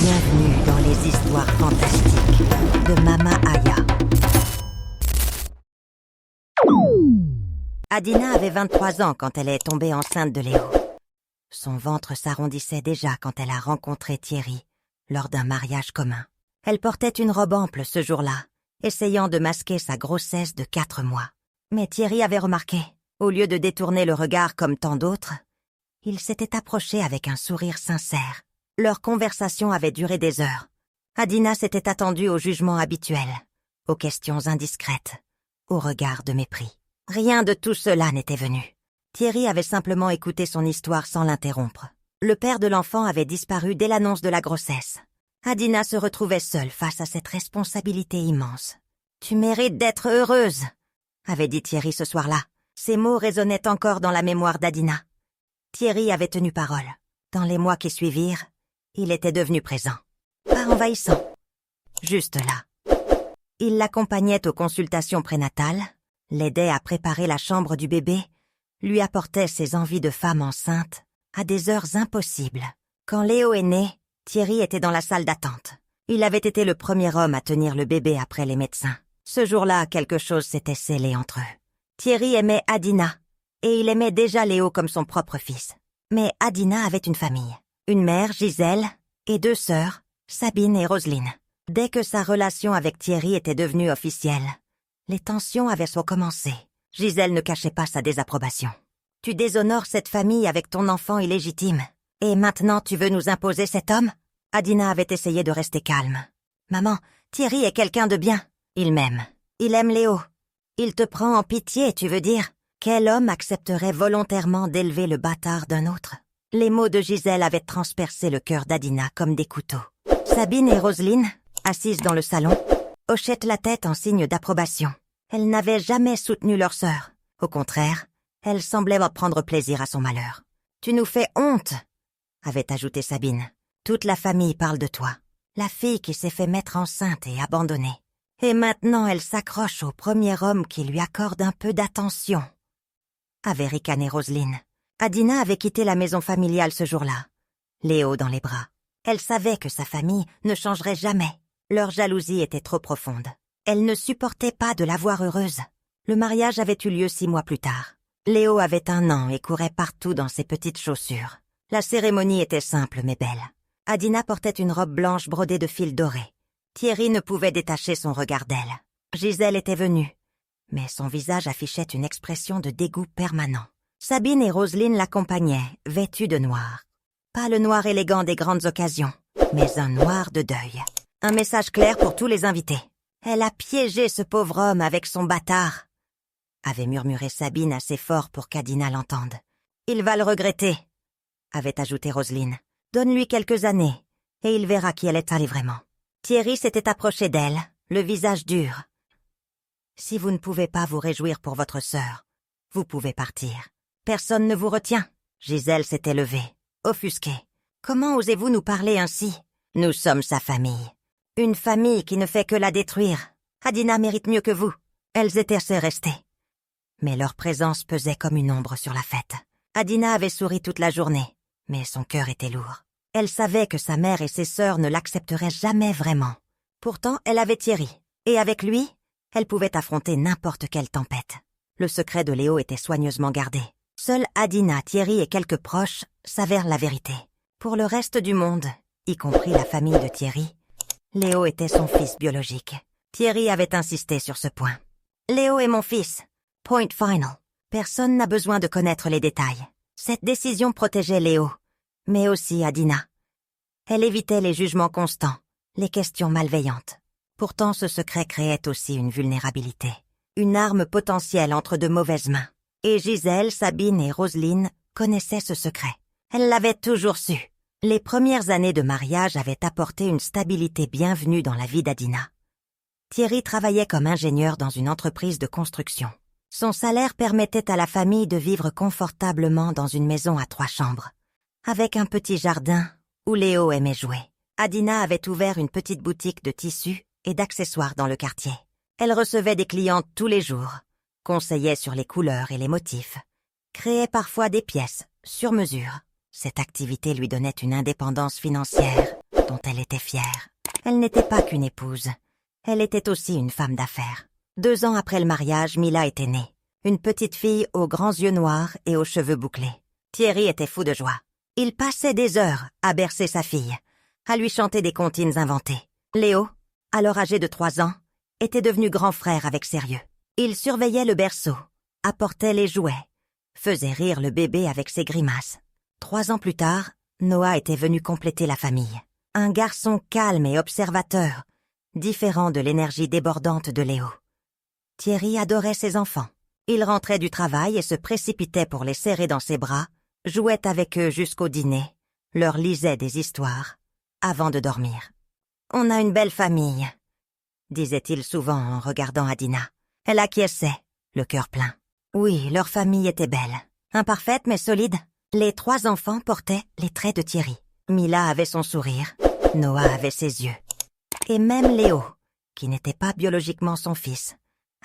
Bienvenue dans les histoires fantastiques de Mama Aya. Adina avait 23 ans quand elle est tombée enceinte de Léo. Son ventre s'arrondissait déjà quand elle a rencontré Thierry lors d'un mariage commun. Elle portait une robe ample ce jour-là, essayant de masquer sa grossesse de 4 mois. Mais Thierry avait remarqué, au lieu de détourner le regard comme tant d'autres, il s'était approché avec un sourire sincère. Leur conversation avait duré des heures. Adina s'était attendue au jugement habituel, aux questions indiscrètes, aux regards de mépris. Rien de tout cela n'était venu. Thierry avait simplement écouté son histoire sans l'interrompre. Le père de l'enfant avait disparu dès l'annonce de la grossesse. Adina se retrouvait seule face à cette responsabilité immense. « Tu mérites d'être heureuse », avait dit Thierry ce soir-là. Ces mots résonnaient encore dans la mémoire d'Adina. Thierry avait tenu parole. Dans les mois qui suivirent, il était devenu présent. Pas envahissant. Juste là. Il l'accompagnait aux consultations prénatales, l'aidait à préparer la chambre du bébé, lui apportait ses envies de femme enceinte à des heures impossibles. Quand Léo est né, Thierry était dans la salle d'attente. Il avait été le premier homme à tenir le bébé après les médecins. Ce jour-là, quelque chose s'était scellé entre eux. Thierry aimait Adina, et il aimait déjà Léo comme son propre fils. Mais Adina avait une famille. Une mère, Gisèle, et 2 sœurs, Sabine et Roselyne. Dès que sa relation avec Thierry était devenue officielle, les tensions avaient recommencé. Gisèle ne cachait pas sa désapprobation. « Tu déshonores cette famille avec ton enfant illégitime. Et maintenant tu veux nous imposer cet homme ?» Adina avait essayé de rester calme. « Maman, Thierry est quelqu'un de bien. Il m'aime. Il aime Léo. Il te prend en pitié, tu veux dire ? Quel homme accepterait volontairement d'élever le bâtard d'un autre ?» Les mots de Gisèle avaient transpercé le cœur d'Adina comme des couteaux. Sabine et Roselyne, assises dans le salon, hochaient la tête en signe d'approbation. Elles n'avaient jamais soutenu leur sœur. Au contraire, elles semblaient prendre plaisir à son malheur. « Tu nous fais honte !» avait ajouté Sabine. « Toute la famille parle de toi. La fille qui s'est fait mettre enceinte et abandonnée. Et maintenant elle s'accroche au premier homme qui lui accorde un peu d'attention. » avait ricané Roselyne. Adina avait quitté la maison familiale ce jour-là, Léo dans les bras. Elle savait que sa famille ne changerait jamais. Leur jalousie était trop profonde. Elle ne supportait pas de la voir heureuse. Le mariage avait eu lieu 6 mois plus tard. Léo avait 1 an et courait partout dans ses petites chaussures. La cérémonie était simple mais belle. Adina portait une robe blanche brodée de fils dorés. Thierry ne pouvait détacher son regard d'elle. Gisèle était venue, mais son visage affichait une expression de dégoût permanent. Sabine et Roselyne l'accompagnaient, vêtues de noir. Pas le noir élégant des grandes occasions, mais un noir de deuil. Un message clair pour tous les invités. « Elle a piégé ce pauvre homme avec son bâtard !» avait murmuré Sabine assez fort pour qu'Adina l'entende. « Il va le regretter !» avait ajouté Roselyne. « Donne-lui quelques années, et il verra qui elle est allée vraiment. » Thierry s'était approché d'elle, le visage dur. « Si vous ne pouvez pas vous réjouir pour votre sœur, vous pouvez partir. Personne ne vous retient. » Gisèle s'était levée, offusquée. « Comment osez-vous nous parler ainsi ? Nous sommes sa famille. Une famille qui ne fait que la détruire. Adina mérite mieux que vous. » Elles étaient restées. Mais leur présence pesait comme une ombre sur la fête. Adina avait souri toute la journée, mais son cœur était lourd. Elle savait que sa mère et ses sœurs ne l'accepteraient jamais vraiment. Pourtant, elle avait Thierry, et avec lui, elle pouvait affronter n'importe quelle tempête. Le secret de Léo était soigneusement gardé. Seuls Adina, Thierry et quelques proches s'avèrent la vérité. Pour le reste du monde, y compris la famille de Thierry, Léo était son fils biologique. Thierry avait insisté sur ce point. « Léo est mon fils. Point final. Personne n'a besoin de connaître les détails. » Cette décision protégeait Léo, mais aussi Adina. Elle évitait les jugements constants, les questions malveillantes. Pourtant, ce secret créait aussi une vulnérabilité. Une arme potentielle entre de mauvaises mains. Et Gisèle, Sabine et Roselyne connaissaient ce secret. Elles l'avaient toujours su. Les premières années de mariage avaient apporté une stabilité bienvenue dans la vie d'Adina. Thierry travaillait comme ingénieur dans une entreprise de construction. Son salaire permettait à la famille de vivre confortablement dans une maison à 3 chambres, avec un petit jardin où Léo aimait jouer. Adina avait ouvert une petite boutique de tissus et d'accessoires dans le quartier. Elle recevait des clientes tous les jours, conseillait sur les couleurs et les motifs, créait parfois des pièces sur mesure. Cette activité lui donnait une indépendance financière dont elle était fière. Elle n'était pas qu'une épouse, elle était aussi une femme d'affaires. 2 ans après le mariage, Mila était née. Une petite fille aux grands yeux noirs et aux cheveux bouclés. Thierry était fou de joie. Il passait des heures à bercer sa fille, à lui chanter des comptines inventées. Léo, alors âgé de 3 ans, était devenu grand frère avec sérieux. Il surveillait le berceau, apportait les jouets, faisait rire le bébé avec ses grimaces. 3 ans plus tard, Noah était venu compléter la famille. Un garçon calme et observateur, différent de l'énergie débordante de Léo. Thierry adorait ses enfants. Il rentrait du travail et se précipitait pour les serrer dans ses bras, jouait avec eux jusqu'au dîner, leur lisait des histoires, avant de dormir. « On a une belle famille », disait-il souvent en regardant Adina. Elle acquiesçait, le cœur plein. Oui, leur famille était belle. Imparfaite mais solide. Les 3 enfants portaient les traits de Thierry. Mila avait son sourire, Noah avait ses yeux. Et même Léo, qui n'était pas biologiquement son fils,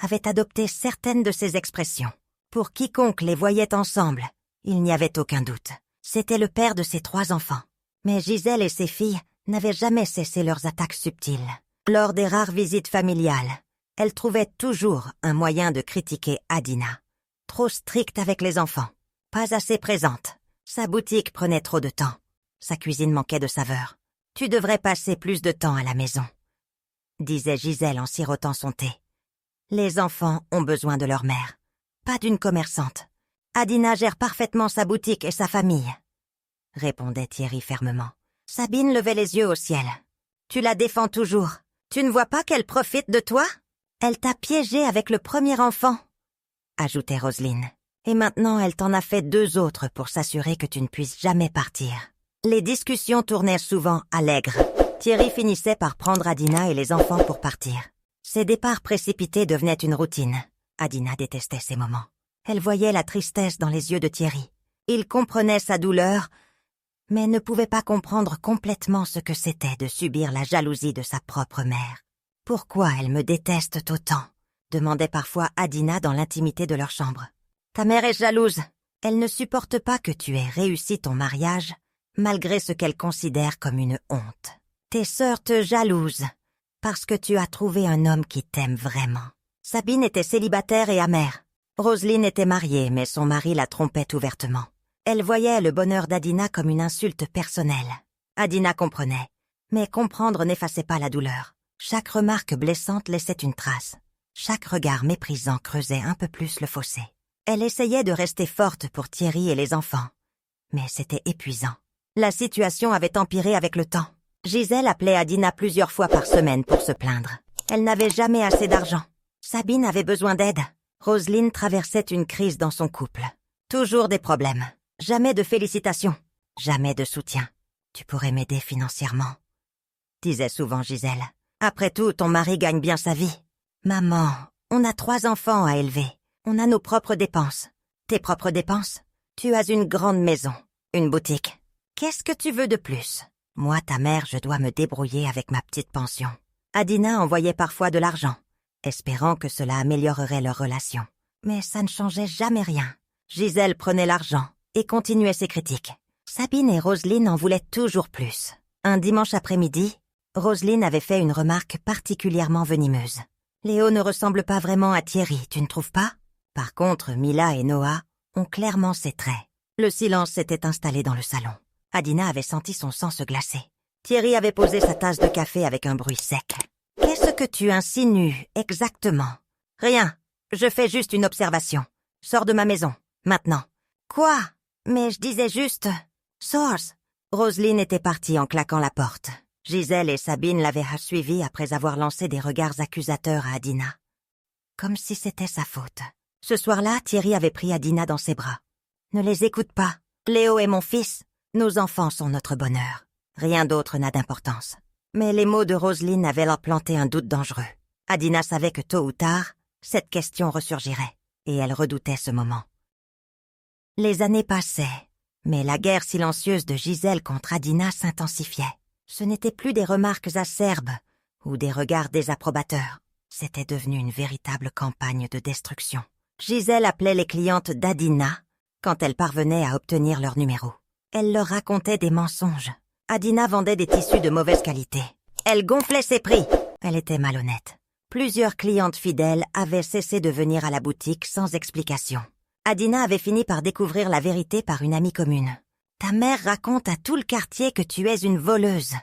avait adopté certaines de ses expressions. Pour quiconque les voyait ensemble, il n'y avait aucun doute. C'était le père de ses 3 enfants. Mais Gisèle et ses filles n'avaient jamais cessé leurs attaques subtiles. Lors des rares visites familiales, elles trouvaient toujours un moyen de critiquer Adina. Trop stricte avec les enfants, pas assez présente. Sa boutique prenait trop de temps. Sa cuisine manquait de saveur. « Tu devrais passer plus de temps à la maison », disait Gisèle en sirotant son thé. Les enfants ont besoin de leur mère, pas d'une commerçante. Adina gère parfaitement sa boutique et sa famille, répondait Thierry fermement. Sabine levait les yeux au ciel. Tu la défends toujours. Tu ne vois pas qu'elle profite de toi? Elle t'a piégé avec le premier enfant, ajoutait Roselyne. Et maintenant elle t'en a fait 2 autres pour s'assurer que tu ne puisses jamais partir. Les discussions tournaient souvent allègres. Thierry finissait par prendre Adina et les enfants pour partir. Ces départs précipités devenaient une routine. Adina détestait ces moments. Elle voyait la tristesse dans les yeux de Thierry. Il comprenait sa douleur, mais ne pouvait pas comprendre complètement ce que c'était de subir la jalousie de sa propre mère. « Pourquoi elle me déteste autant ?» demandait parfois Adina dans l'intimité de leur chambre. « Ta mère est jalouse. Elle ne supporte pas que tu aies réussi ton mariage, malgré ce qu'elle considère comme une honte. Tes sœurs te jalousent, parce que tu as trouvé un homme qui t'aime vraiment. » Sabine était célibataire et amère. Roselyne était mariée, mais son mari la trompait ouvertement. Elle voyait le bonheur d'Adina comme une insulte personnelle. Adina comprenait, mais comprendre n'effaçait pas la douleur. Chaque remarque blessante laissait une trace. Chaque regard méprisant creusait un peu plus le fossé. Elle essayait de rester forte pour Thierry et les enfants, mais c'était épuisant. La situation avait empiré avec le temps. Gisèle appelait Adina plusieurs fois par semaine pour se plaindre. Elle n'avait jamais assez d'argent. Sabine avait besoin d'aide. Roselyne traversait une crise dans son couple. Toujours des problèmes. Jamais de félicitations. Jamais de soutien. « Tu pourrais m'aider financièrement ?» disait souvent Gisèle. « Après tout, ton mari gagne bien sa vie. »« Maman, on a 3 enfants à élever. On a nos propres dépenses. »« Tes propres dépenses? Tu as une grande maison, une boutique. Qu'est-ce que tu veux de plus? Moi, ta mère, je dois me débrouiller avec ma petite pension. » Adina envoyait parfois de l'argent, espérant que cela améliorerait leur relation. Mais ça ne changeait jamais rien. Gisèle prenait l'argent et continuait ses critiques. Sabine et Roselyne en voulaient toujours plus. Un dimanche après-midi, Roselyne avait fait une remarque particulièrement venimeuse. « Léo ne ressemble pas vraiment à Thierry, tu ne trouves pas ?» Par contre, Mila et Noah ont clairement ses traits. Le silence s'était installé dans le salon. Adina avait senti son sang se glacer. Thierry avait posé sa tasse de café avec un bruit sec. « Qu'est-ce que tu insinues exactement ?»« Rien, je fais juste une observation. Sors de ma maison, maintenant. »« Quoi? Mais je disais juste... » « Source !» Roselyne était partie en claquant la porte. Gisèle et Sabine l'avaient suivie après avoir lancé des regards accusateurs à Adina. Comme si c'était sa faute. Ce soir-là, Thierry avait pris Adina dans ses bras. « Ne les écoute pas. Léo est mon fils. Nos enfants sont notre bonheur. Rien d'autre n'a d'importance. » Mais les mots de Roselyne avaient leur planté un doute dangereux. Adina savait que tôt ou tard, cette question ressurgirait, et elle redoutait ce moment. Les années passaient. Mais la guerre silencieuse de Gisèle contre Adina s'intensifiait. Ce n'étaient plus des remarques acerbes ou des regards désapprobateurs. C'était devenu une véritable campagne de destruction. Gisèle appelait les clientes d'Adina quand elle parvenait à obtenir leur numéro. Elle leur racontait des mensonges. Adina vendait des tissus de mauvaise qualité. Elle gonflait ses prix. Elle était malhonnête. Plusieurs clientes fidèles avaient cessé de venir à la boutique sans explication. Adina avait fini par découvrir la vérité par une amie commune. « Ta mère raconte à tout le quartier que tu es une voleuse »,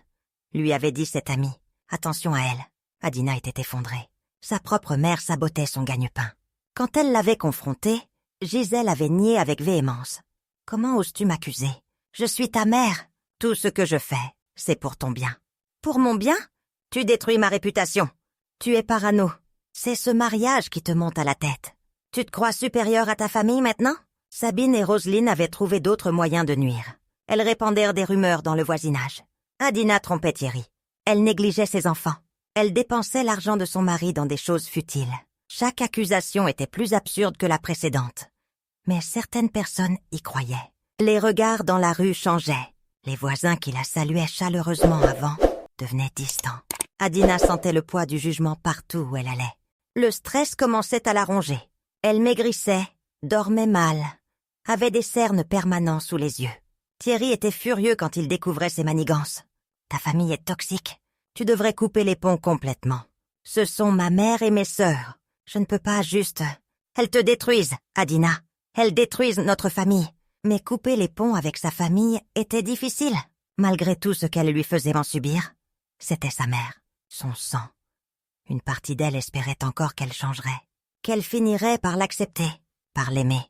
lui avait dit cette amie. Attention à elle. Adina était effondrée. Sa propre mère sabotait son gagne-pain. Quand elle l'avait confrontée, Gisèle avait nié avec véhémence. « Comment oses-tu m'accuser? Je suis ta mère. Tout ce que je fais, c'est pour ton bien. »« Pour mon bien? Tu détruis ma réputation. Tu es parano. C'est ce mariage qui te monte à la tête. Tu te crois supérieure à ta famille maintenant ?» Sabine et Roselyne avaient trouvé d'autres moyens de nuire. Elles répandirent des rumeurs dans le voisinage. Adina trompait Thierry. Elle négligeait ses enfants. Elle dépensait l'argent de son mari dans des choses futiles. Chaque accusation était plus absurde que la précédente. Mais certaines personnes y croyaient. Les regards dans la rue changeaient. Les voisins qui la saluaient chaleureusement avant devenaient distants. Adina sentait le poids du jugement partout où elle allait. Le stress commençait à la ronger. Elle maigrissait, dormait mal, avait des cernes permanents sous les yeux. Thierry était furieux quand il découvrait ses manigances. « Ta famille est toxique. Tu devrais couper les ponts complètement. Ce sont ma mère et mes sœurs. Je ne peux pas juste... Elles te détruisent, Adina. Elles détruisent notre famille. » Mais couper les ponts avec sa famille était difficile. Malgré tout ce qu'elle lui faisait en subir, c'était sa mère, son sang. Une partie d'elle espérait encore qu'elle changerait, qu'elle finirait par l'accepter, par l'aimer.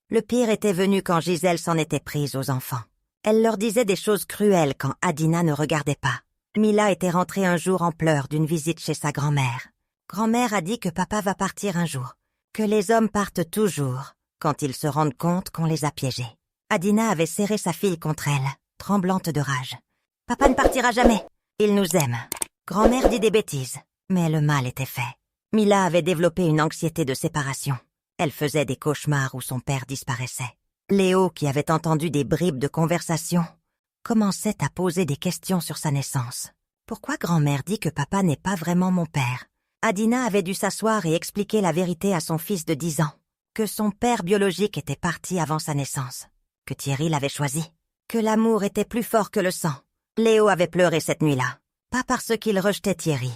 Le pire était venu quand Gisèle s'en était prise aux enfants. Elle leur disait des choses cruelles quand Adina ne regardait pas. Mila était rentrée un jour en pleurs d'une visite chez sa grand-mère. Grand-mère a dit que papa va partir un jour, que les hommes partent toujours quand ils se rendent compte qu'on les a piégés. Adina avait serré sa fille contre elle, tremblante de rage. « Papa ne partira jamais. Il nous aime. » Grand-mère dit des bêtises, mais le mal était fait. Mila avait développé une anxiété de séparation. Elle faisait des cauchemars où son père disparaissait. Léo, qui avait entendu des bribes de conversation, commençait à poser des questions sur sa naissance. Pourquoi grand-mère dit que papa n'est pas vraiment mon père? Adina avait dû s'asseoir et expliquer la vérité à son fils de 10 ans, que son père biologique était parti avant sa naissance, que Thierry l'avait choisi, que l'amour était plus fort que le sang. Léo avait pleuré cette nuit-là, pas parce qu'il rejetait Thierry,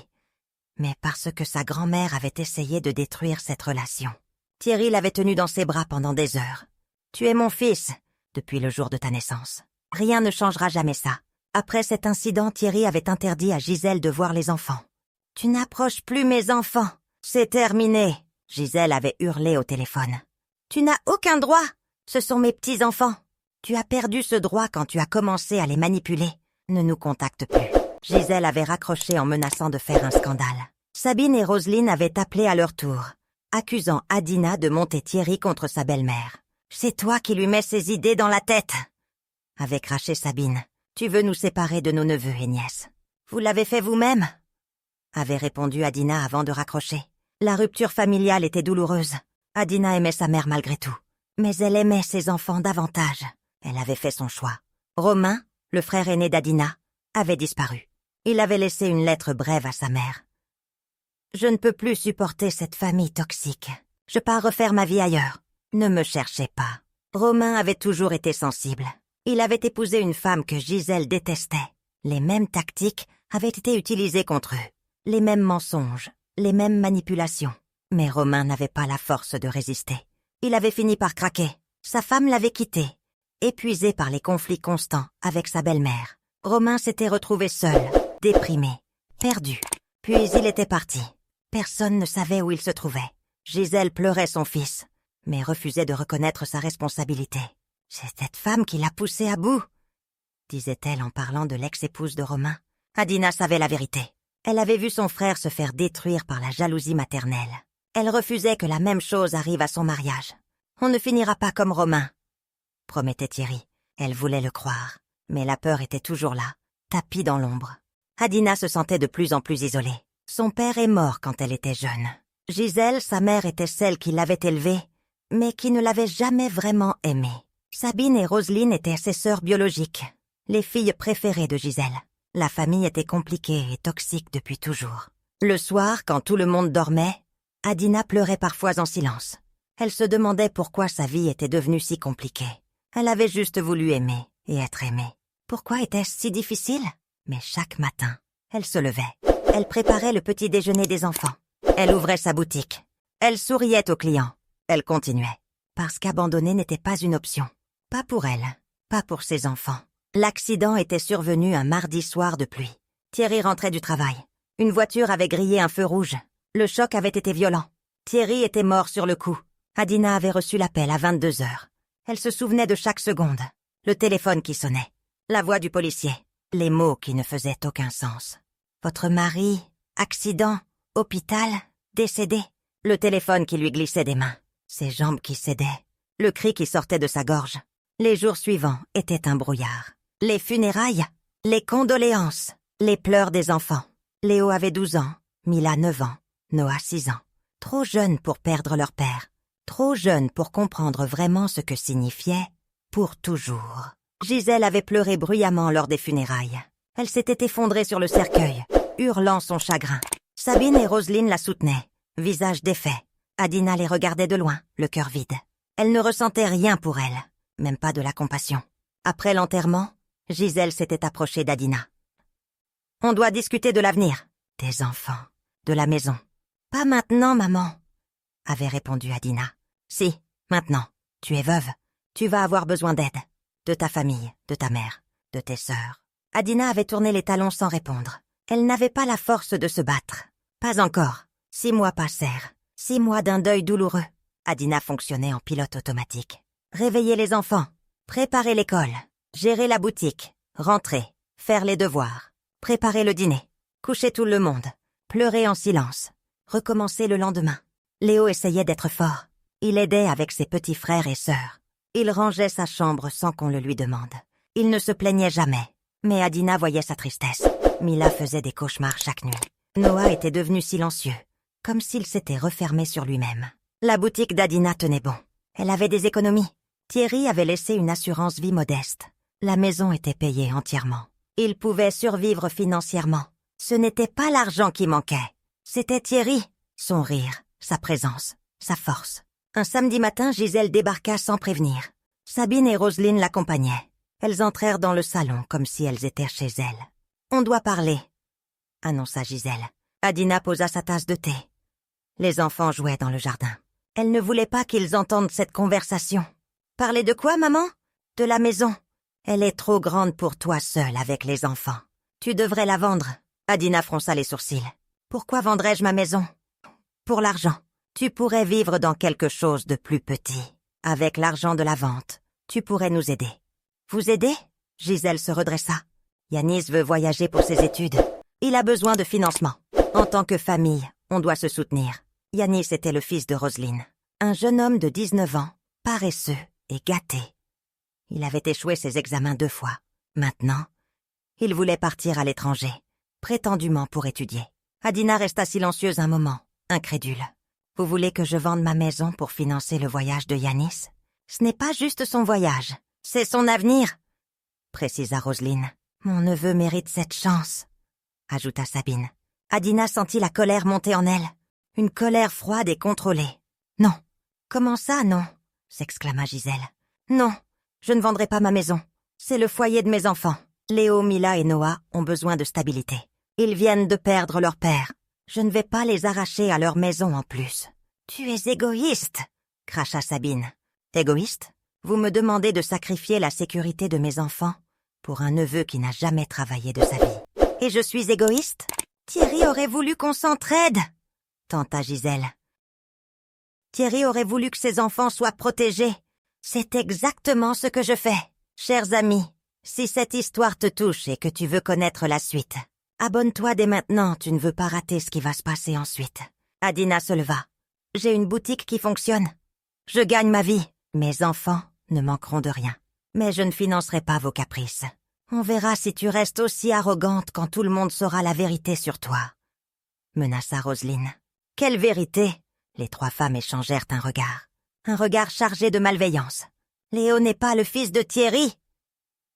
mais parce que sa grand-mère avait essayé de détruire cette relation. Thierry l'avait tenu dans ses bras pendant des heures. « Tu es mon fils, depuis le jour de ta naissance. Rien ne changera jamais ça. » Après cet incident, Thierry avait interdit à Gisèle de voir les enfants. « Tu n'approches plus mes enfants. C'est terminé. » Gisèle avait hurlé au téléphone. « Tu n'as aucun droit. Ce sont mes petits-enfants. Tu as perdu ce droit quand tu as commencé à les manipuler. Ne nous contacte plus. » Gisèle avait raccroché en menaçant de faire un scandale. Sabine et Roselyne avaient appelé à leur tour, accusant Adina de monter Thierry contre sa belle-mère. « C'est toi qui lui mets ces idées dans la tête !» avait craché Sabine. « Tu veux nous séparer de nos neveux et nièces. Vous l'avez fait vous-même ?» avait répondu Adina avant de raccrocher. La rupture familiale était douloureuse. Adina aimait sa mère malgré tout. Mais elle aimait ses enfants davantage. Elle avait fait son choix. Romain, le frère aîné d'Adina, avait disparu. Il avait laissé une lettre brève à sa mère. « Je ne peux plus supporter cette famille toxique. Je pars refaire ma vie ailleurs. Ne me cherchez pas. » Romain avait toujours été sensible. Il avait épousé une femme que Gisèle détestait. Les mêmes tactiques avaient été utilisées contre eux. Les mêmes mensonges, les mêmes manipulations. Mais Romain n'avait pas la force de résister. Il avait fini par craquer. Sa femme l'avait quitté. Épuisé par les conflits constants avec sa belle-mère, Romain s'était retrouvé seul, déprimé, perdu. Puis il était parti. Personne ne savait où il se trouvait. Gisèle pleurait son fils, mais refusait de reconnaître sa responsabilité. « C'est cette femme qui l'a poussé à bout !» disait-elle en parlant de l'ex-épouse de Romain. Adina savait la vérité. Elle avait vu son frère se faire détruire par la jalousie maternelle. Elle refusait que la même chose arrive à son mariage. « On ne finira pas comme Romain !» promettait Thierry. Elle voulait le croire, mais la peur était toujours là, tapie dans l'ombre. Adina se sentait de plus en plus isolée. Son père est mort quand elle était jeune. Gisèle, sa mère, était celle qui l'avait élevée, mais qui ne l'avait jamais vraiment aimée. Sabine et Roselyne étaient ses sœurs biologiques, les filles préférées de Gisèle. La famille était compliquée et toxique depuis toujours. Le soir, quand tout le monde dormait, Adina pleurait parfois en silence. Elle se demandait pourquoi sa vie était devenue si compliquée. Elle avait juste voulu aimer et être aimée. Pourquoi était-ce si difficile? Mais chaque matin, elle se levait. Elle préparait le petit déjeuner des enfants. Elle ouvrait sa boutique. Elle souriait aux clients. Elle continuait. Parce qu'abandonner n'était pas une option. Pas pour elle, pas pour ses enfants. L'accident était survenu un mardi soir de pluie. Thierry rentrait du travail. Une voiture avait grillé un feu rouge. Le choc avait été violent. Thierry était mort sur le coup. Adina avait reçu l'appel à 22 heures. Elle se souvenait de chaque seconde. Le téléphone qui sonnait. La voix du policier. Les mots qui ne faisaient aucun sens. Votre mari, accident, hôpital, décédé. Le téléphone qui lui glissait des mains. Ses jambes qui cédaient. Le cri qui sortait de sa gorge. Les jours suivants étaient un brouillard. Les funérailles, les condoléances, les pleurs des enfants. Léo avait 12 ans, Mila 9 ans, Noah 6 ans. Trop jeunes pour perdre leur père. Trop jeunes pour comprendre vraiment ce que signifiait « pour toujours ». Gisèle avait pleuré bruyamment lors des funérailles. Elle s'était effondrée sur le cercueil, hurlant son chagrin. Sabine et Roselyne la soutenaient, visage défait. Adina les regardait de loin, le cœur vide. Elle ne ressentait rien pour elle, même pas de la compassion. Après l'enterrement, Gisèle s'était approchée d'Adina. « On doit discuter de l'avenir, des enfants, de la maison. »« Pas maintenant, maman, » avait répondu Adina. « Si, maintenant. Tu es veuve. Tu vas avoir besoin d'aide. De ta famille, de ta mère, de tes sœurs. » Adina avait tourné les talons sans répondre. Elle n'avait pas la force de se battre. Pas encore. 6 mois passèrent. 6 mois d'un deuil douloureux. Adina fonctionnait en pilote automatique. Réveiller les enfants, préparer l'école, gérer la boutique, rentrer, faire les devoirs, préparer le dîner, coucher tout le monde, pleurer en silence, recommencer le lendemain. Léo essayait d'être fort. Il aidait avec ses petits frères et sœurs. Il rangeait sa chambre sans qu'on le lui demande. Il ne se plaignait jamais. Mais Adina voyait sa tristesse. Mila faisait des cauchemars chaque nuit. Noah était devenu silencieux, comme s'il s'était refermé sur lui-même. La boutique d'Adina tenait bon. Elle avait des économies. Thierry avait laissé une assurance vie modeste. La maison était payée entièrement. Il pouvait survivre financièrement. Ce n'était pas l'argent qui manquait. C'était Thierry, son rire, sa présence, sa force. Un samedi matin, Gisèle débarqua sans prévenir. Sabine et Roselyne l'accompagnaient. Elles entrèrent dans le salon comme si elles étaient chez elles. « On doit parler », annonça Gisèle. Adina posa sa tasse de thé. Les enfants jouaient dans le jardin. Elle ne voulait pas qu'ils entendent cette conversation. « Parler de quoi, maman ? » ?»« De la maison. Elle est trop grande pour toi seule avec les enfants. Tu devrais la vendre. » Adina fronça les sourcils. « Pourquoi vendrais-je ma maison ? » ?»« Pour l'argent. Tu pourrais vivre dans quelque chose de plus petit. Avec l'argent de la vente, tu pourrais nous aider. » « Vous aider ?» Gisèle se redressa. « Yanis veut voyager pour ses études. Il a besoin de financement. En tant que famille, on doit se soutenir. » Yanis était le fils de Roselyne. Un jeune homme de 19 ans, paresseux et gâté. Il avait échoué ses examens 2 fois. Maintenant, il voulait partir à l'étranger, prétendument pour étudier. Adina resta silencieuse un moment, incrédule. « Vous voulez que je vende ma maison pour financer le voyage de Yanis ? Ce n'est pas juste son voyage. C'est son avenir, précisa Roselyne. Mon neveu mérite cette chance, ajouta Sabine. Adina sentit la colère monter en elle. Une colère froide et contrôlée. Non. Comment ça, non? S'exclama Gisèle. Non, je ne vendrai pas ma maison. C'est le foyer de mes enfants. Léo, Mila et Noah ont besoin de stabilité. Ils viennent de perdre leur père. Je ne vais pas les arracher à leur maison en plus. Tu es égoïste, cracha Sabine. Égoïste? Vous me demandez de sacrifier la sécurité de mes enfants pour un neveu qui n'a jamais travaillé de sa vie. Et je suis égoïste? Thierry aurait voulu qu'on s'entraide, tenta Gisèle. Thierry aurait voulu que ses enfants soient protégés. C'est exactement ce que je fais. Chers amis, si cette histoire te touche et que tu veux connaître la suite, abonne-toi dès maintenant, tu ne veux pas rater ce qui va se passer ensuite. Adina se leva. J'ai une boutique qui fonctionne. Je gagne ma vie. Mes enfants ne manqueront de rien. Mais je ne financerai pas vos caprices. On verra si tu restes aussi arrogante quand tout le monde saura la vérité sur toi. Menaça Roselyne. Quelle vérité? Les 3 femmes échangèrent un regard chargé de malveillance. Léo n'est pas le fils de Thierry,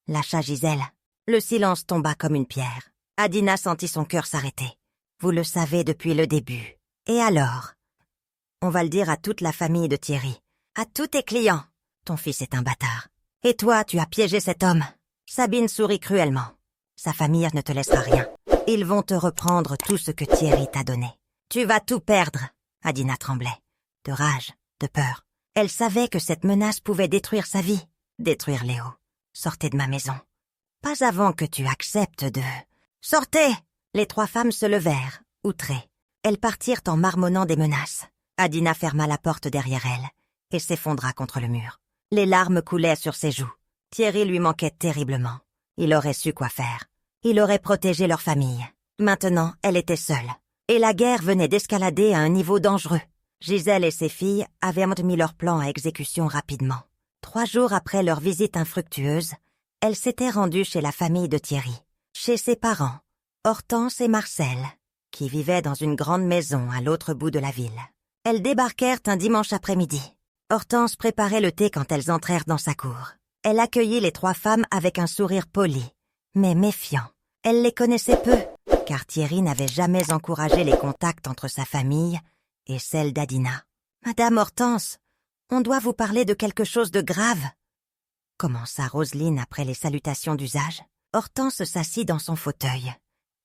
lâcha Gisèle. Le silence tomba comme une pierre. Adina sentit son cœur s'arrêter. Vous le savez depuis le début. Et alors? On va le dire à toute la famille de Thierry. À tous tes clients. Ton fils est un bâtard. Et toi, tu as piégé cet homme. Sabine sourit cruellement. Sa famille ne te laissera rien. Ils vont te reprendre tout ce que Thierry t'a donné. Tu vas tout perdre. Adina tremblait. De rage, de peur. Elle savait que cette menace pouvait détruire sa vie. Détruire Léo. Sortez de ma maison. Pas avant que tu acceptes de... Sortez! Les 3 femmes se levèrent, outrées. Elles partirent en marmonnant des menaces. Adina ferma la porte derrière elle et s'effondra contre le mur. Les larmes coulaient sur ses joues. Thierry lui manquait terriblement. Il aurait su quoi faire. Il aurait protégé leur famille. Maintenant, elle était seule. Et la guerre venait d'escalader à un niveau dangereux. Gisèle et ses filles avaient mis leur plan à exécution rapidement. 3 jours après leur visite infructueuse, elles s'étaient rendues chez la famille de Thierry, chez ses parents, Hortense et Marcel, qui vivaient dans une grande maison à l'autre bout de la ville. Elles débarquèrent un dimanche après-midi. Hortense préparait le thé quand elles entrèrent dans sa cour. Elle accueillit les 3 femmes avec un sourire poli, mais méfiant. Elle les connaissait peu, car Thierry n'avait jamais encouragé les contacts entre sa famille et celle d'Adina. « Madame Hortense, on doit vous parler de quelque chose de grave. » commença Roselyne après les salutations d'usage. Hortense s'assit dans son fauteuil,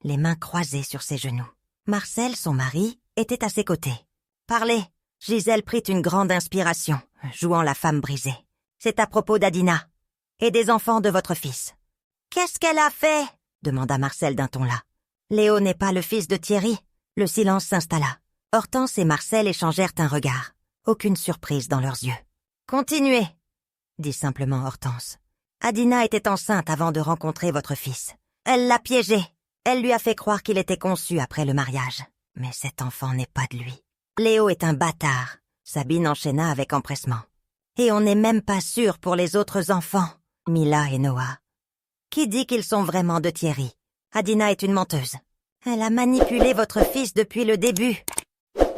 les mains croisées sur ses genoux. Marcel, son mari, était à ses côtés. « Parlez !» Gisèle prit une grande inspiration, jouant la femme brisée. « C'est à propos d'Adina et des enfants de votre fils. »« Qu'est-ce qu'elle a fait ?» demanda Marcel d'un ton las. « Léo n'est pas le fils de Thierry. » Le silence s'installa. Hortense et Marcel échangèrent un regard. Aucune surprise dans leurs yeux. « Continuez !» dit simplement Hortense. « Adina était enceinte avant de rencontrer votre fils. Elle l'a piégé. Elle lui a fait croire qu'il était conçu après le mariage. Mais cet enfant n'est pas de lui. Léo est un bâtard. » Sabine enchaîna avec empressement. « Et on n'est même pas sûr pour les autres enfants, Mila et Noah. Qui dit qu'ils sont vraiment de Thierry? Adina est une menteuse. Elle a manipulé votre fils depuis le début, »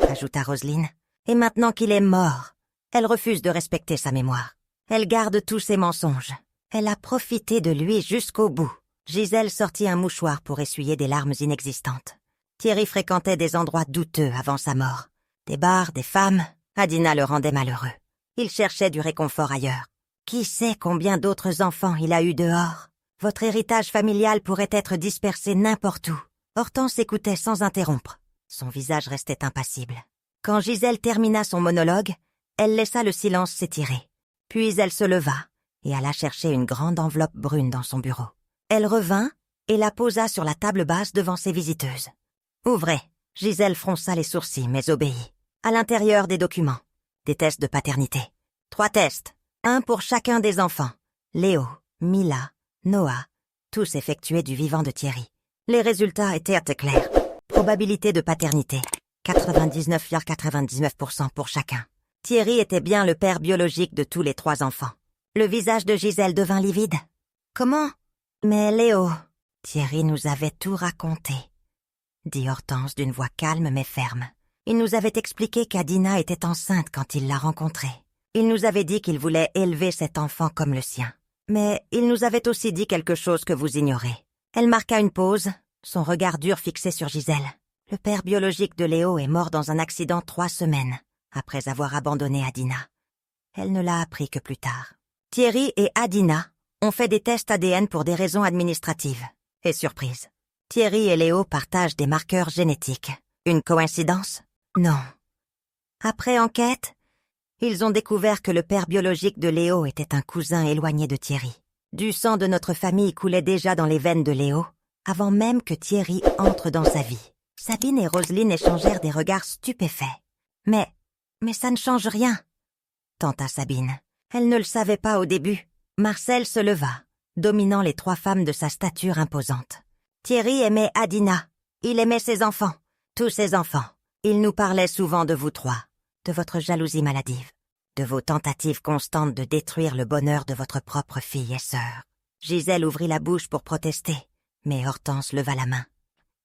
ajouta Roselyne. « Et maintenant qu'il est mort, elle refuse de respecter sa mémoire. Elle garde tous ses mensonges. Elle a profité de lui jusqu'au bout. » Gisèle sortit un mouchoir pour essuyer des larmes inexistantes. Thierry fréquentait des endroits douteux avant sa mort. Des bars, des femmes, Adina le rendait malheureux. Il cherchait du réconfort ailleurs. Qui sait combien d'autres enfants il a eu dehors? Votre héritage familial pourrait être dispersé n'importe où. Hortense écoutait sans interrompre. Son visage restait impassible. Quand Gisèle termina son monologue, elle laissa le silence s'étirer. Puis elle se leva et alla chercher une grande enveloppe brune dans son bureau. Elle revint et la posa sur la table basse devant ses visiteuses. « Ouvrez !» Gisèle fronça les sourcils mais obéit. À l'intérieur des documents, des tests de paternité. 3 tests, 1 pour chacun des enfants. Léo, Mila, Noah, tous effectués du vivant de Thierry. Les résultats étaient clairs. Probabilité de paternité, 99,99% pour chacun. Thierry était bien le père biologique de tous les 3 enfants. Le visage de Gisèle devint livide. « Comment ? » ?»« Mais Léo, Thierry nous avait tout raconté, » dit Hortense d'une voix calme mais ferme. « Il nous avait expliqué qu'Adina était enceinte quand il l'a rencontrée. Il nous avait dit qu'il voulait élever cet enfant comme le sien. Mais il nous avait aussi dit quelque chose que vous ignorez. » Elle marqua une pause, son regard dur fixé sur Gisèle. « Le père biologique de Léo est mort dans un accident 3 semaines, après avoir abandonné Adina. » Elle ne l'a appris que plus tard. Thierry et Adina ont fait des tests ADN pour des raisons administratives. Et surprise, Thierry et Léo partagent des marqueurs génétiques. Une coïncidence? Non. Après enquête, ils ont découvert que le père biologique de Léo était un cousin éloigné de Thierry. Du sang de notre famille coulait déjà dans les veines de Léo, avant même que Thierry entre dans sa vie. Sabine et Roselyne échangèrent des regards stupéfaits. Mais ça ne change rien, tenta Sabine. Elle ne le savait pas au début. Marcel se leva, dominant les 3 femmes de sa stature imposante. Thierry aimait Adina. Il aimait ses enfants, tous ses enfants. Il nous parlait souvent de vous 3, de votre jalousie maladive, de vos tentatives constantes de détruire le bonheur de votre propre fille et sœur. Gisèle ouvrit la bouche pour protester, mais Hortense leva la main.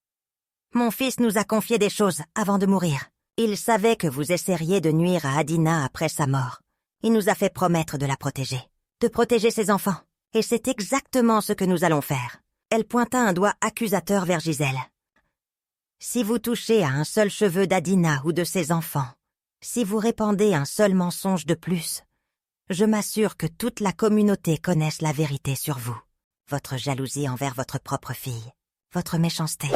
« Mon fils nous a confié des choses avant de mourir. Il savait que vous essaieriez de nuire à Adina après sa mort. Il nous a fait promettre de la protéger, de protéger ses enfants. Et c'est exactement ce que nous allons faire. » Elle pointa un doigt accusateur vers Gisèle. « Si vous touchez à un seul cheveu d'Adina ou de ses enfants, si vous répandez un seul mensonge de plus, je m'assure que toute la communauté connaisse la vérité sur vous. votre jalousie envers votre propre fille, votre méchanceté,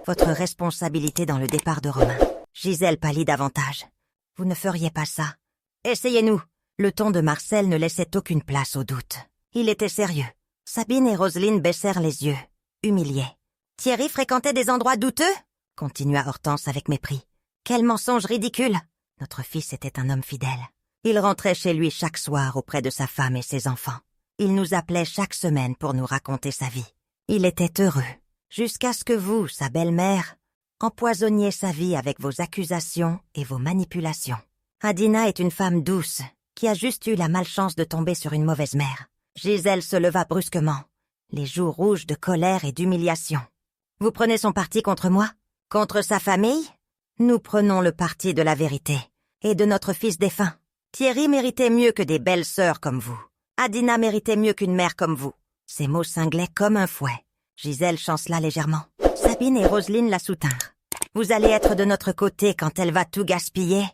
votre responsabilité dans le départ de Romain. Gisèle pâlit davantage. Vous ne feriez pas ça. Essayez-nous. Le ton de Marcel ne laissait aucune place au doute. Il était sérieux. Sabine et Roselyne baissèrent les yeux, humiliées. Thierry fréquentait des endroits douteux? Continua Hortense avec mépris. Quel mensonge ridicule! Notre fils était un homme fidèle. Il rentrait chez lui chaque soir auprès de sa femme et ses enfants. Il nous appelait chaque semaine pour nous raconter sa vie. Il était heureux, jusqu'à ce que vous, sa belle-mère, empoisonniez sa vie avec vos accusations et vos manipulations. Adina est une femme douce, qui a juste eu la malchance de tomber sur une mauvaise mère. Gisèle se leva brusquement, les joues rouges de colère et d'humiliation. Vous prenez son parti contre moi? Contre sa famille? Nous prenons le parti de la vérité et de notre fils défunt. Thierry méritait mieux que des belles sœurs comme vous. Adina méritait mieux qu'une mère comme vous. Ces mots cinglaient comme un fouet. Gisèle chancela légèrement. Sabine et Roselyne la soutinrent. Vous allez être de notre côté quand elle va tout gaspiller?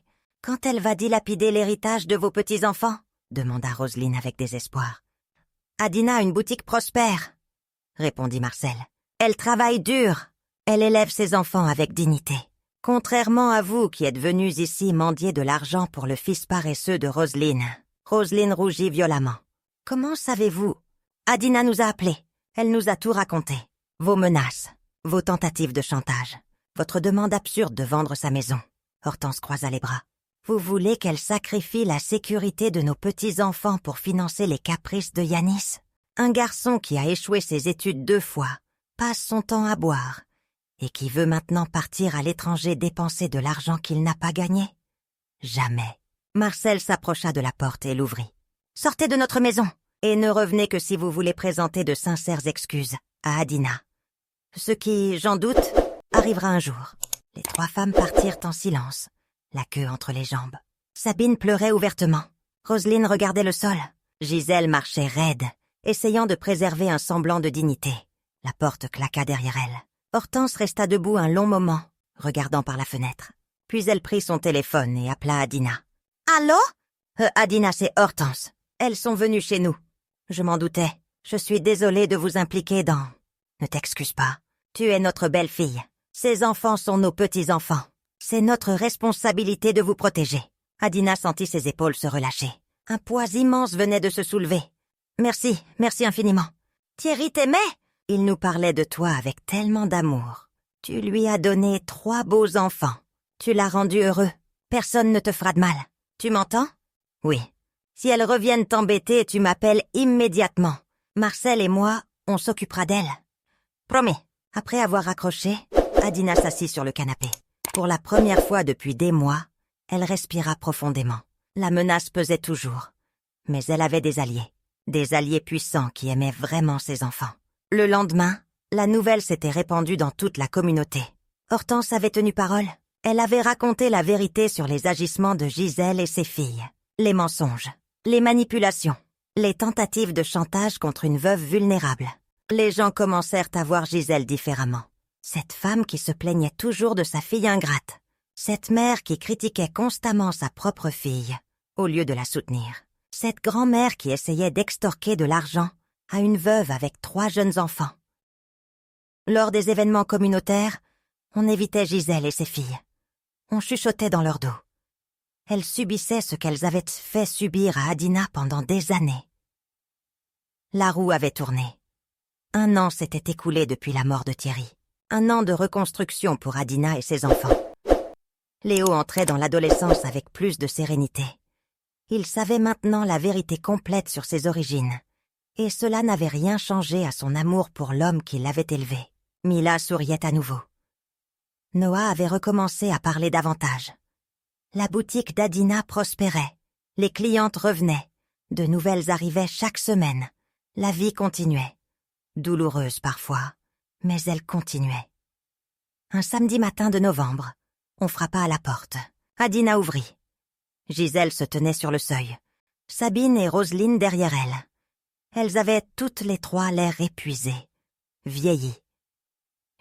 Quand elle va dilapider l'héritage de vos petits-enfants? Demanda Roselyne avec désespoir. Adina a une boutique prospère, répondit Marcel. Elle travaille dur. Elle élève ses enfants avec dignité. Contrairement à vous qui êtes venus ici mendier de l'argent pour le fils paresseux de Roselyne. Roselyne rougit violemment. Comment savez-vous? Adina nous a appelés. Elle nous a tout raconté. Vos menaces, vos tentatives de chantage, votre demande absurde de vendre sa maison. Hortense croisa les bras. Vous voulez qu'elle sacrifie la sécurité de nos petits-enfants pour financer les caprices de Yanis? Un garçon qui a échoué ses études 2 fois, passe son temps à boire, et qui veut maintenant partir à l'étranger dépenser de l'argent qu'il n'a pas gagné? Jamais. Marcel s'approcha de la porte et l'ouvrit. Sortez de notre maison, et ne revenez que si vous voulez présenter de sincères excuses à Adina. Ce qui, j'en doute, arrivera un jour. Les 3 femmes partirent en silence, la queue entre les jambes. Sabine pleurait ouvertement. Roselyne regardait le sol. Gisèle marchait raide, essayant de préserver un semblant de dignité. La porte claqua derrière elle. Hortense resta debout un long moment, regardant par la fenêtre. Puis elle prit son téléphone et appela Adina. « Allô ?» Adina, c'est Hortense. Elles sont venues chez nous. Je m'en doutais. Je suis désolée de vous impliquer dans... Ne t'excuse pas. Tu es notre belle-fille. Ces enfants sont nos petits-enfants. C'est notre responsabilité de vous protéger. Adina sentit ses épaules se relâcher. Un poids immense venait de se soulever. Merci infiniment. Thierry t'aimait? Il nous parlait de toi avec tellement d'amour. Tu lui as donné 3 beaux enfants. Tu l'as rendu heureux. Personne ne te fera de mal. Tu m'entends? Oui. Si elles reviennent t'embêter, tu m'appelles immédiatement. Marcel et moi, on s'occupera d'elle. Promis. Après avoir raccroché, Adina s'assit sur le canapé. Pour la première fois depuis des mois, elle respira profondément. La menace pesait toujours. Mais elle avait des alliés puissants qui aimaient vraiment ses enfants. Le lendemain, la nouvelle s'était répandue dans toute la communauté. Hortense avait tenu parole. Elle avait raconté la vérité sur les agissements de Gisèle et ses filles. Les mensonges, les manipulations, les tentatives de chantage contre une veuve vulnérable. Les gens commencèrent à voir Gisèle différemment. Cette femme qui se plaignait toujours de sa fille ingrate. Cette mère qui critiquait constamment sa propre fille, au lieu de la soutenir. Cette grand-mère qui essayait d'extorquer de l'argent à une veuve avec 3 jeunes enfants. Lors des événements communautaires, on évitait Gisèle et ses filles. On chuchotait dans leur dos. Elles subissaient ce qu'elles avaient fait subir à Adina pendant des années. La roue avait tourné. 1 an s'était écoulé depuis la mort de Thierry. 1 an de reconstruction pour Adina et ses enfants. Léo entrait dans l'adolescence avec plus de sérénité. Il savait maintenant la vérité complète sur ses origines, et cela n'avait rien changé à son amour pour l'homme qui l'avait élevé. Mila souriait à nouveau. Noah avait recommencé à parler davantage. La boutique d'Adina prospérait, les clientes revenaient, de nouvelles arrivaient chaque semaine. La vie continuait, douloureuse parfois, mais elle continuait. Un samedi matin de novembre, on frappa à la porte. Adina ouvrit. Gisèle se tenait sur le seuil. Sabine et Roselyne derrière elle. Elles avaient toutes les 3 l'air épuisé, vieilli.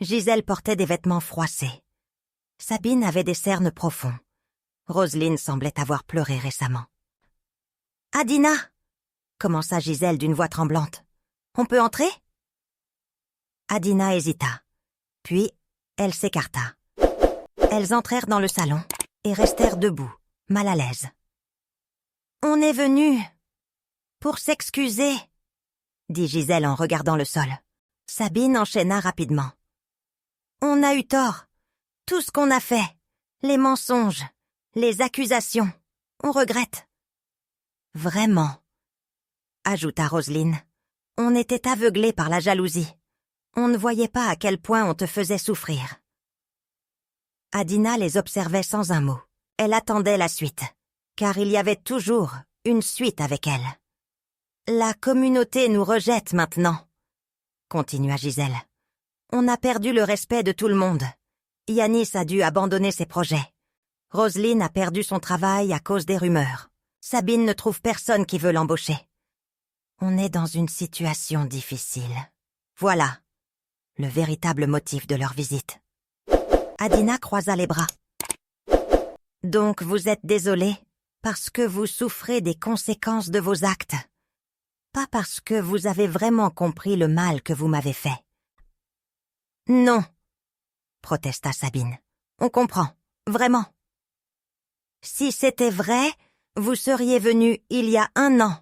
Gisèle portait des vêtements froissés. Sabine avait des cernes profonds. Roselyne semblait avoir pleuré récemment. « Adina !» commença Gisèle d'une voix tremblante. « On peut entrer ?» Adina hésita. Puis, elle s'écarta. Elles entrèrent dans le salon et restèrent debout, mal à l'aise. « On est venu pour s'excuser », dit Gisèle en regardant le sol. Sabine enchaîna rapidement. « On a eu tort. Tout ce qu'on a fait, les mensonges, les accusations, on regrette. »« Vraiment », ajouta Roselyne. « On était aveuglés par la jalousie. On ne voyait pas à quel point on te faisait souffrir. » Adina les observait sans un mot. Elle attendait la suite, car il y avait toujours une suite avec elle. « La communauté nous rejette maintenant, » continua Gisèle. « On a perdu le respect de tout le monde. Yanis a dû abandonner ses projets. Roselyne a perdu son travail à cause des rumeurs. Sabine ne trouve personne qui veut l'embaucher. On est dans une situation difficile. Voilà le véritable motif de leur visite. » Adina croisa les bras. « Donc vous êtes désolé parce que vous souffrez des conséquences de vos actes, pas parce que vous avez vraiment compris le mal que vous m'avez fait. »« Non, » protesta Sabine. « On comprend, vraiment. Si c'était vrai, vous seriez venu il y a 1 an,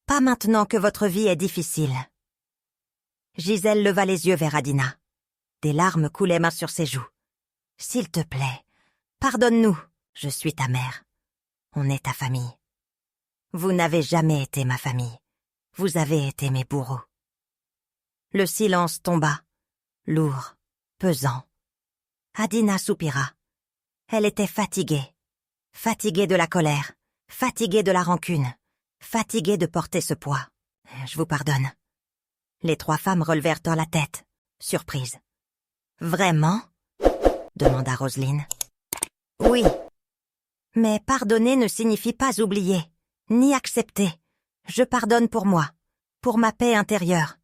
pas maintenant que votre vie est difficile. » Gisèle leva les yeux vers Adina. Des larmes coulaient main sur ses joues. « S'il te plaît, pardonne-nous, je suis ta mère. On est ta famille. Vous n'avez jamais été ma famille. Vous avez été mes bourreaux. » Le silence tomba, lourd, pesant. Adina soupira. Elle était fatiguée. Fatiguée de la colère, fatiguée de la rancune, fatiguée de porter ce poids. « Je vous pardonne. » Les 3 femmes relevèrent la tête, surprises. « Vraiment ?» demanda Roselyne. « Oui. Mais pardonner ne signifie pas oublier, ni accepter. Je pardonne pour moi, pour ma paix intérieure,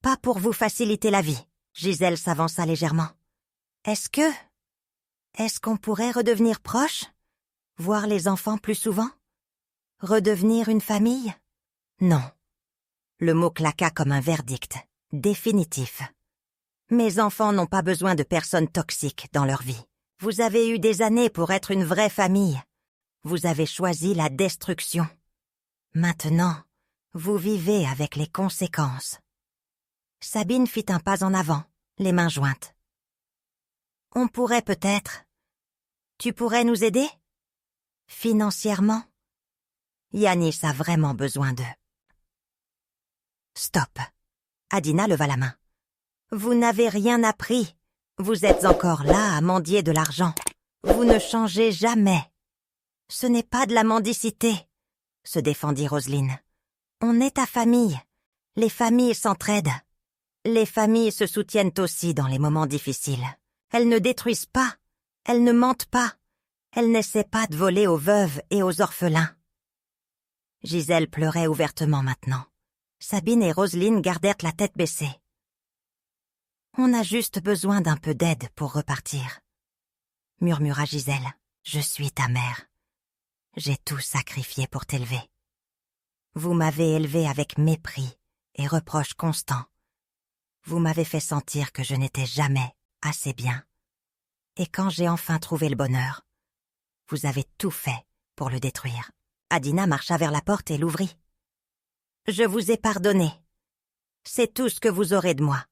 pas pour vous faciliter la vie. » Gisèle s'avança légèrement. « Est-ce qu'on pourrait redevenir proches? Voir les enfants plus souvent? Redevenir une famille? » Non. Le mot claqua comme un verdict, définitif. Mes enfants n'ont pas besoin de personnes toxiques dans leur vie. Vous avez eu des années pour être une vraie famille. Vous avez choisi la destruction. Maintenant, vous vivez avec les conséquences. Sabine fit un pas en avant, les mains jointes. « On pourrait peut-être... Tu pourrais nous aider? Financièrement? Yanis a vraiment besoin d'eux. » Stop. Adina leva la main. Vous n'avez rien appris. Vous êtes encore là à mendier de l'argent. Vous ne changez jamais. Ce n'est pas de la mendicité, se défendit Roselyne. On est ta famille. Les familles s'entraident. Les familles se soutiennent aussi dans les moments difficiles. Elles ne détruisent pas. Elles ne mentent pas. Elles n'essaient pas de voler aux veuves et aux orphelins. Gisèle pleurait ouvertement maintenant. Sabine et Roselyne gardèrent la tête baissée. « On a juste besoin d'un peu d'aide pour repartir, » murmura Gisèle. « Je suis ta mère. J'ai tout sacrifié pour t'élever. Vous m'avez élevée avec mépris et reproches constants. Vous m'avez fait sentir que je n'étais jamais assez bien. Et quand j'ai enfin trouvé le bonheur, vous avez tout fait pour le détruire. » Adina marcha vers la porte et l'ouvrit. « Je vous ai pardonné. C'est tout ce que vous aurez de moi.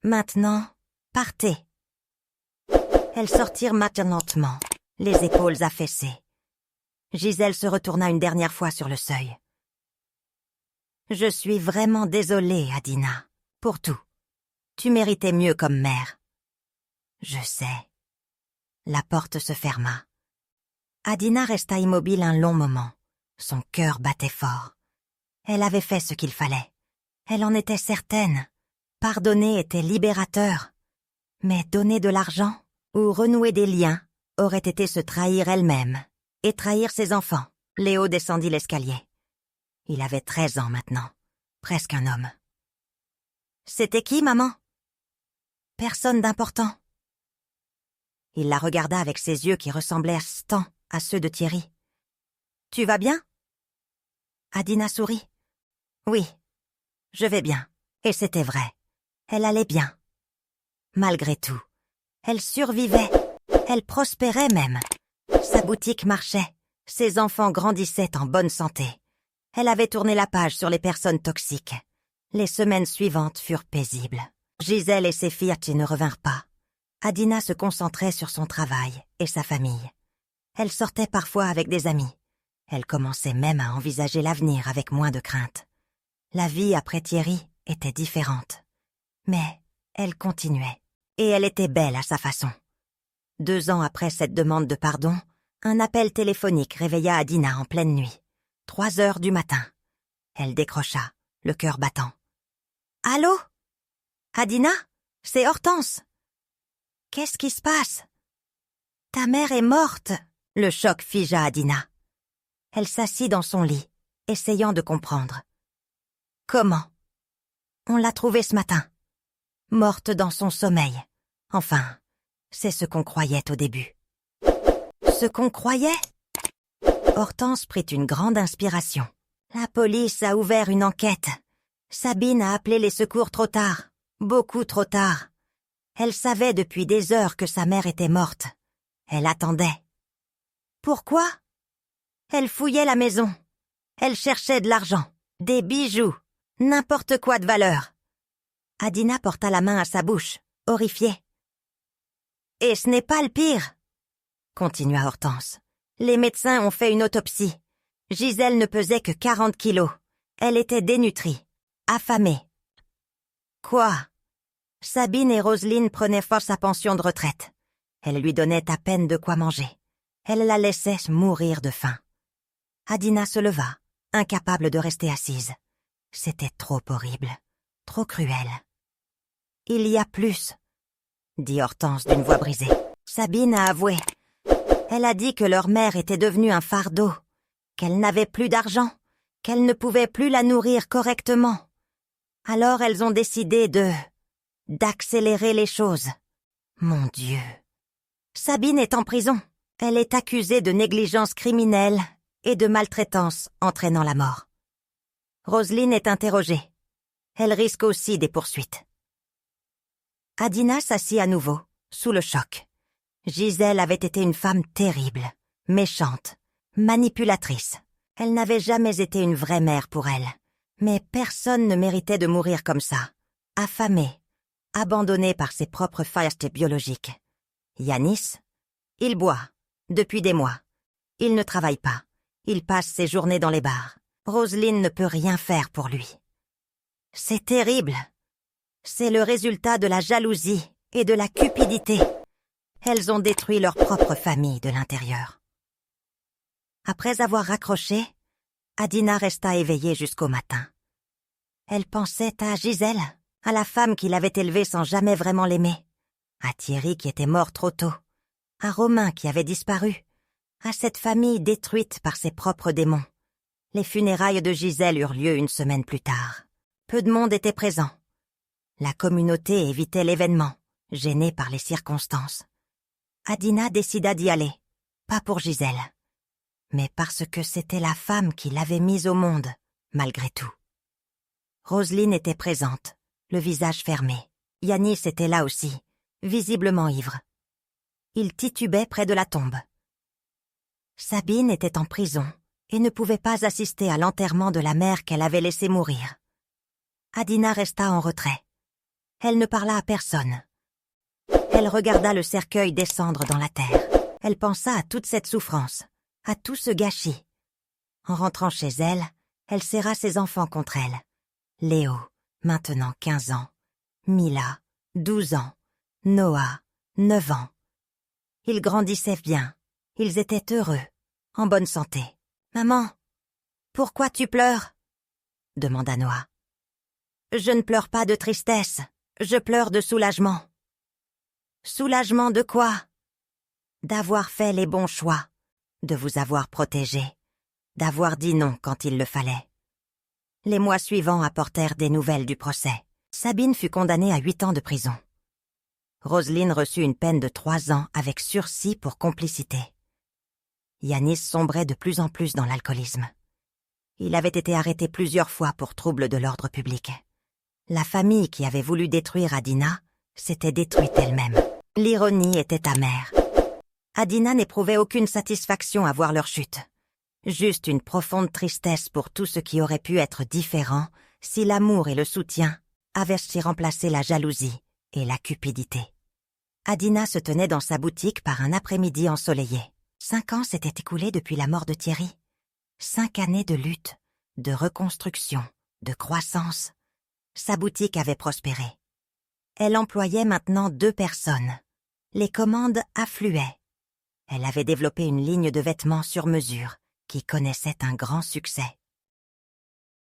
Maintenant, partez. » Elles sortirent lentement, les épaules affaissées. Gisèle se retourna une dernière fois sur le seuil. « Je suis vraiment désolée, Adina, pour tout. Tu méritais mieux comme mère. » « Je sais. » La porte se ferma. Adina resta immobile un long moment. Son cœur battait fort. Elle avait fait ce qu'il fallait. Elle en était certaine. Pardonner était libérateur. Mais donner de l'argent ou renouer des liens aurait été se trahir elle-même et trahir ses enfants. Léo descendit l'escalier. Il avait 13 ans maintenant, presque un homme. « C'était qui, maman ? » « Personne d'important. » Il la regarda avec ses yeux qui ressemblaient tant à ceux de Thierry. « Tu vas bien ?» Adina sourit. « Oui, je vais bien. » Et c'était vrai. Elle allait bien. Malgré tout, elle survivait, elle prospérait même. Sa boutique marchait, ses enfants grandissaient en bonne santé. Elle avait tourné la page sur les personnes toxiques. Les semaines suivantes furent paisibles. Gisèle et ses filles ne revinrent pas. Adina se concentrait sur son travail et sa famille. Elle sortait parfois avec des amis. Elle commençait même à envisager l'avenir avec moins de crainte. La vie après Thierry était différente. Mais elle continuait, et elle était belle à sa façon. 2 ans après cette demande de pardon, un appel téléphonique réveilla Adina en pleine nuit. 3 heures du matin. Elle décrocha, le cœur battant. « Allô? Adina? C'est Hortense. »« Qu'est-ce qui se passe? »« Ta mère est morte. » Le choc figea Adina. Elle s'assit dans son lit, essayant de comprendre. « Comment? »« On l'a trouvée ce matin. Morte dans son sommeil. Enfin, c'est ce qu'on croyait au début. » « Ce qu'on croyait ?» Hortense prit une grande inspiration. La police a ouvert une enquête. Sabine a appelé les secours trop tard, beaucoup trop tard. Elle savait depuis des heures que sa mère était morte. Elle attendait. Pourquoi? Elle fouillait la maison. Elle cherchait de l'argent, des bijoux, n'importe quoi de valeur. Adina porta la main à sa bouche, horrifiée. « Et ce n'est pas le pire, » continua Hortense. « Les médecins ont fait une autopsie. Gisèle ne pesait que 40 kilos. Elle était dénutrie, affamée. » Quoi? Sabine et Roselyne prenaient fort sa pension de retraite. Elle lui donnait à peine de quoi manger. Elle la laissait mourir de faim. Adina se leva, incapable de rester assise. C'était trop horrible, trop cruel. « Il y a plus, » dit Hortense d'une voix brisée. Sabine a avoué. Elle a dit que leur mère était devenue un fardeau, qu'elle n'avait plus d'argent, qu'elle ne pouvait plus la nourrir correctement. Alors elles ont décidé d'accélérer les choses. Mon Dieu. Sabine est en prison. Elle est accusée de négligence criminelle et de maltraitance entraînant la mort. Roselyne est interrogée. Elle risque aussi des poursuites. Adina s'assit à nouveau, sous le choc. Gisèle avait été une femme terrible, méchante, manipulatrice. Elle n'avait jamais été une vraie mère pour elle. Mais personne ne méritait de mourir comme ça, affamée, abandonnée par ses propres failles biologiques. Yanis, il boit, depuis des mois. Il ne travaille pas. Il passe ses journées dans les bars. Roselyne ne peut rien faire pour lui. C'est terrible. C'est le résultat de la jalousie et de la cupidité. Elles ont détruit leur propre famille de l'intérieur. Après avoir raccroché, Adina resta éveillée jusqu'au matin. Elle pensait à Gisèle, à la femme qui l'avait élevée sans jamais vraiment l'aimer, à Thierry qui était mort trop tôt, à Romain qui avait disparu, à cette famille détruite par ses propres démons. Les funérailles de Gisèle eurent lieu une semaine plus tard. Peu de monde était présent. La communauté évitait l'événement, gênée par les circonstances. Adina décida d'y aller, pas pour Gisèle, mais parce que c'était la femme qui l'avait mise au monde, malgré tout. Roselyne était présente, le visage fermé. Yanis était là aussi, visiblement ivre. Il titubait près de la tombe. Sabine était en prison et ne pouvait pas assister à l'enterrement de la mère qu'elle avait laissée mourir. Adina resta en retrait. Elle ne parla à personne. Elle regarda le cercueil descendre dans la terre. Elle pensa à toute cette souffrance, à tout ce gâchis. En rentrant chez elle, elle serra ses enfants contre elle. Léo, maintenant 15 ans. Mila, 12 ans. Noah, 9 ans. Ils grandissaient bien. Ils étaient heureux, en bonne santé. « Maman, pourquoi tu pleures ?» demanda Noah. « Je ne pleure pas de tristesse, je pleure de soulagement. » « Soulagement de quoi ? » D'avoir fait les bons choix, de vous avoir protégé, d'avoir dit non quand il le fallait. Les mois suivants apportèrent des nouvelles du procès. Sabine fut condamnée à 8 ans de prison. Roselyne reçut une peine de 3 ans avec sursis pour complicité. Yanis sombrait de plus en plus dans l'alcoolisme. Il avait été arrêté plusieurs fois pour trouble de l'ordre public. La famille qui avait voulu détruire Adina s'était détruite elle-même. L'ironie était amère. Adina n'éprouvait aucune satisfaction à voir leur chute. Juste une profonde tristesse pour tout ce qui aurait pu être différent si l'amour et le soutien avaient si remplacé la jalousie et la cupidité. Adina se tenait dans sa boutique par un après-midi ensoleillé. 5 ans s'étaient écoulés depuis la mort de Thierry. 5 années de lutte, de reconstruction, de croissance. Sa boutique avait prospéré. Elle employait maintenant 2 personnes. Les commandes affluaient. Elle avait développé une ligne de vêtements sur mesure qui connaissait un grand succès.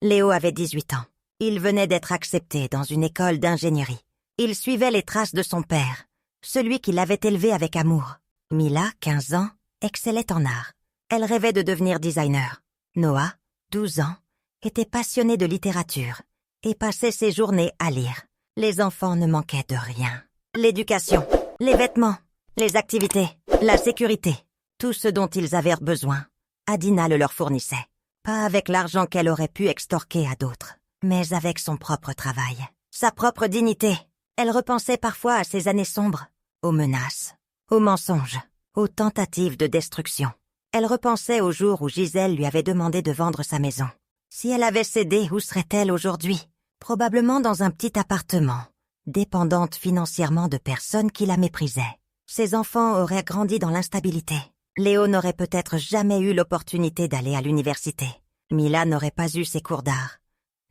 Léo avait 18 ans. Il venait d'être accepté dans une école d'ingénierie. Il suivait les traces de son père, celui qui l'avait élevé avec amour. Mila, 15 ans, excellait en art. Elle rêvait de devenir designer. Noah, 12 ans, était passionné de littérature et passait ses journées à lire. Les enfants ne manquaient de rien. L'éducation, les vêtements, les activités, la sécurité, tout ce dont ils avaient besoin, Adina le leur fournissait. Pas avec l'argent qu'elle aurait pu extorquer à d'autres, mais avec son propre travail, sa propre dignité. Elle repensait parfois à ses années sombres, aux menaces, aux mensonges, aux tentatives de destruction. Elle repensait au jour où Gisèle lui avait demandé de vendre sa maison. Si elle avait cédé, où serait-elle aujourd'hui? Probablement dans un petit appartement, dépendante financièrement de personnes qui la méprisaient. Ses enfants auraient grandi dans l'instabilité. Léo n'aurait peut-être jamais eu l'opportunité d'aller à l'université. Mila n'aurait pas eu ses cours d'art.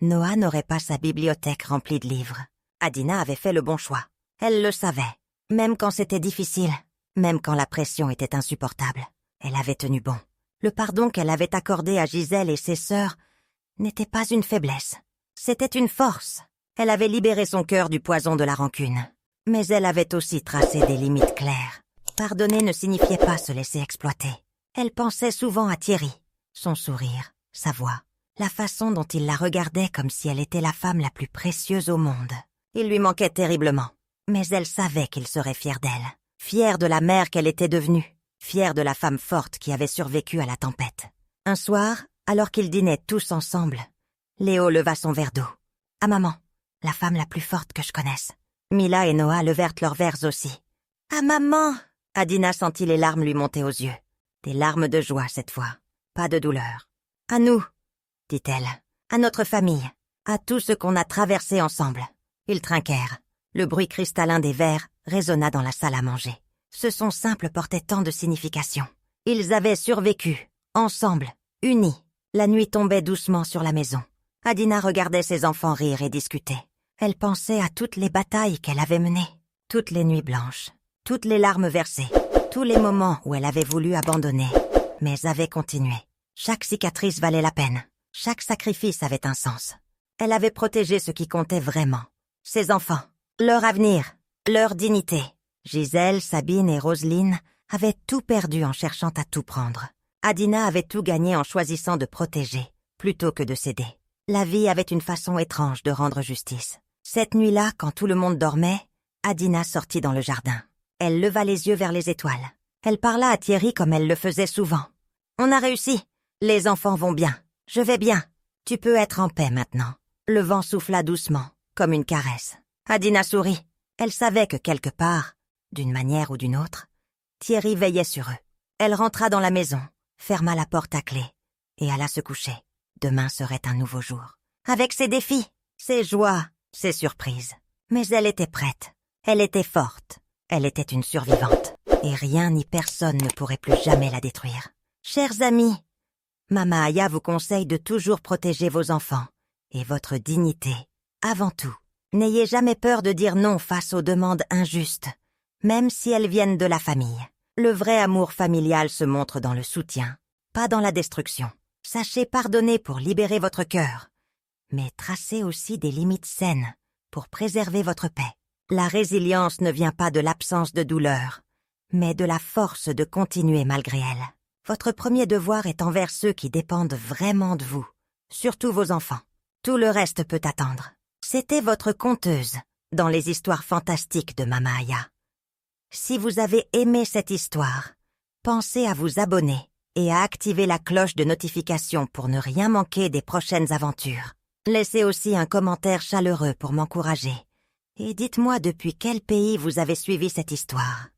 Noah n'aurait pas sa bibliothèque remplie de livres. Adina avait fait le bon choix. Elle le savait, même quand c'était difficile, même quand la pression était insupportable. Elle avait tenu bon. Le pardon qu'elle avait accordé à Gisèle et ses sœurs n'était pas une faiblesse. C'était une force. Elle avait libéré son cœur du poison de la rancune. Mais elle avait aussi tracé des limites claires. Pardonner ne signifiait pas se laisser exploiter. Elle pensait souvent à Thierry, son sourire, sa voix, la façon dont il la regardait comme si elle était la femme la plus précieuse au monde. Il lui manquait terriblement, mais elle savait qu'il serait fier d'elle, fier de la mère qu'elle était devenue, fier de la femme forte qui avait survécu à la tempête. Un soir, alors qu'ils dînaient tous ensemble, Léo leva son verre d'eau. « À maman, la femme la plus forte que je connaisse. » Mila et Noah levèrent leurs verres aussi. « À maman !» Adina sentit les larmes lui monter aux yeux. Des larmes de joie cette fois, pas de douleur. « À nous !» dit-elle. « À notre famille, à tout ce qu'on a traversé ensemble. » Ils trinquèrent. Le bruit cristallin des verres résonna dans la salle à manger. Ce son simple portait tant de signification. Ils avaient survécu, ensemble, unis. La nuit tombait doucement sur la maison. Adina regardait ses enfants rire et discuter. Elle pensait à toutes les batailles qu'elle avait menées, toutes les nuits blanches, toutes les larmes versées, tous les moments où elle avait voulu abandonner, mais avait continué. Chaque cicatrice valait la peine, chaque sacrifice avait un sens. Elle avait protégé ce qui comptait vraiment, ses enfants, leur avenir, leur dignité. Gisèle, Sabine et Roselyne avaient tout perdu en cherchant à tout prendre. Adina avait tout gagné en choisissant de protéger, plutôt que de céder. La vie avait une façon étrange de rendre justice. Cette nuit-là, quand tout le monde dormait, Adina sortit dans le jardin. Elle leva les yeux vers les étoiles. Elle parla à Thierry comme elle le faisait souvent. « On a réussi. Les enfants vont bien. Je vais bien. Tu peux être en paix maintenant. » Le vent souffla doucement, comme une caresse. Adina sourit. Elle savait que quelque part, d'une manière ou d'une autre, Thierry veillait sur eux. Elle rentra dans la maison, ferma la porte à clé et alla se coucher. Demain serait un nouveau jour. Avec ses défis, ses joies, ses surprises. Mais elle était prête. Elle était forte. Elle était une survivante. Et rien ni personne ne pourrait plus jamais la détruire. Chers amis, Mama Aya vous conseille de toujours protéger vos enfants et votre dignité. Avant tout, n'ayez jamais peur de dire non face aux demandes injustes, même si elles viennent de la famille. Le vrai amour familial se montre dans le soutien, pas dans la destruction. Sachez pardonner pour libérer votre cœur, mais tracez aussi des limites saines pour préserver votre paix. La résilience ne vient pas de l'absence de douleur, mais de la force de continuer malgré elle. Votre premier devoir est envers ceux qui dépendent vraiment de vous, surtout vos enfants. Tout le reste peut attendre. C'était votre conteuse dans les histoires fantastiques de Mama Aya. Si vous avez aimé cette histoire, pensez à vous abonner et à activer la cloche de notification pour ne rien manquer des prochaines aventures. Laissez aussi un commentaire chaleureux pour m'encourager Et dites-moi depuis quel pays vous avez suivi cette histoire.